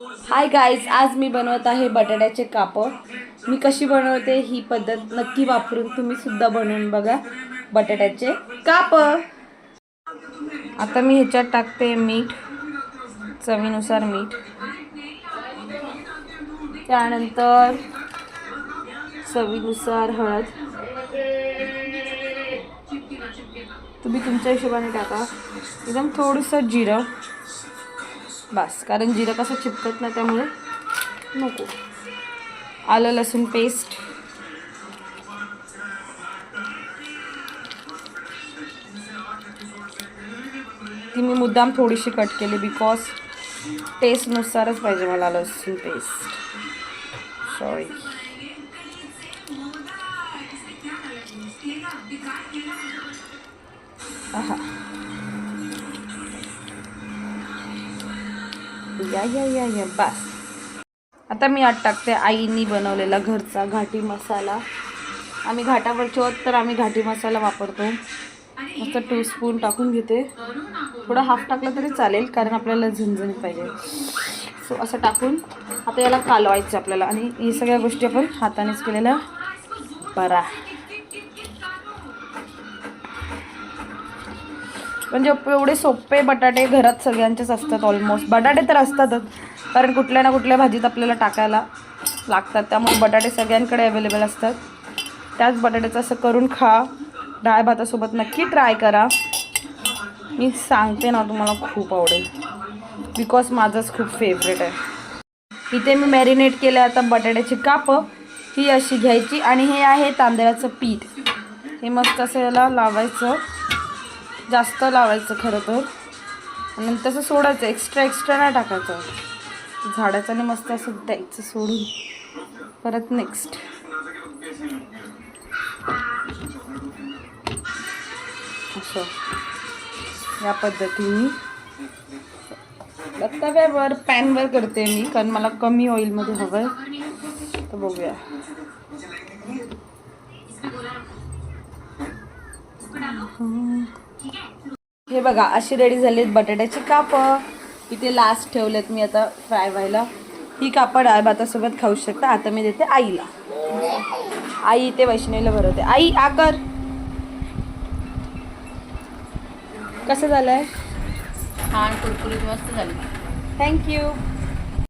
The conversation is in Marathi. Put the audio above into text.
हाय गाईज, आज मी बनवत आहे बटाट्याचे काप. मी कशी बनवते ही पद्धत नक्की वापरून तुम्ही सुद्धा बनवून बघा बटाट्याचे काप. आता मी ह्याच्यात टाकते मीठ, चवीनुसार मीठ, त्यानंतर चवीनुसार हळद. तुम्ही तुमच्या हिशोबाने टाका. एकदम थोडंसं जिरं, बस, कारण जिरं कसं चिपकत ना त्यामुळे नको. आलं लसूण पेस्ट, ती मी मुद्दाम थोडीशी कट केली बिकॉज टेस्टनुसारच पाहिजे मला लसूण पेस्ट. सॉरी. या बस. आता मी आत टाकते आईनी बनवलेला घरचा घाटी मसाला. आम्ही घाटावरचे आहोत तर आम्ही घाटी मसाला वापरतो. मस्त 2 स्पून टाकून घेते. थोडं हाफ टाकलं तरी चालेल कारण आपल्याला झणझणीत पाहिजे. सो असं टाकून आता याला कालवायचं आपल्याला. आणि ही सगळ्या गोष्टी आपण हातानेच केलेल्या बरा. म्हणजे एवढे सोपे बटाटे घरात सगळ्यांचेच असतात ऑलमोस्ट. बटाटे तर असतातच कारण कुठल्या ना कुठल्या भाजीत आपल्याला टाकायला लागतात, त्यामुळे बटाटे सगळ्यांकडे अवेलेबल असतात. त्याच बटाट्याचं असं करून खा. डाळ भातासोबत नक्की ट्राय करा. मी सांगते ना तुम्हाला खूप आवडेल बिकॉज माझंच खूप फेवरेट आहे. इथे मी मॅरिनेट केलं आता बटाट्याची कापं. ही अशी घ्यायची आणि हे आहे तांदळाचं पीठ. हे मस्त असं याला लावायचं, जास्त लावायचं खरं तर, आणि तसं सोडायचं. एक्स्ट्रा नाही टाकायचं. झाडाचं आणि मस्त असं द्यायचं सोडून. परत नेक्स्ट असं या पद्धतीने तव्यावर पॅनवर करते मी कारण मला कमी ऑइलमध्ये हवं आहे. तर बघूया. हे बघा अशी रेडी झालीत बटाट्याची कापं. इथे लास्ट ठेवलेत मी आता फ्राय व्हायला. ही कापं डाळ भातासोबत खाऊ शकता. आता मी देते आईला. आई इथे वैष्णवीला भरवते. आई आकर. कसं झालंय? छान कुरकुरीत मस्त झाली. थँक्यू.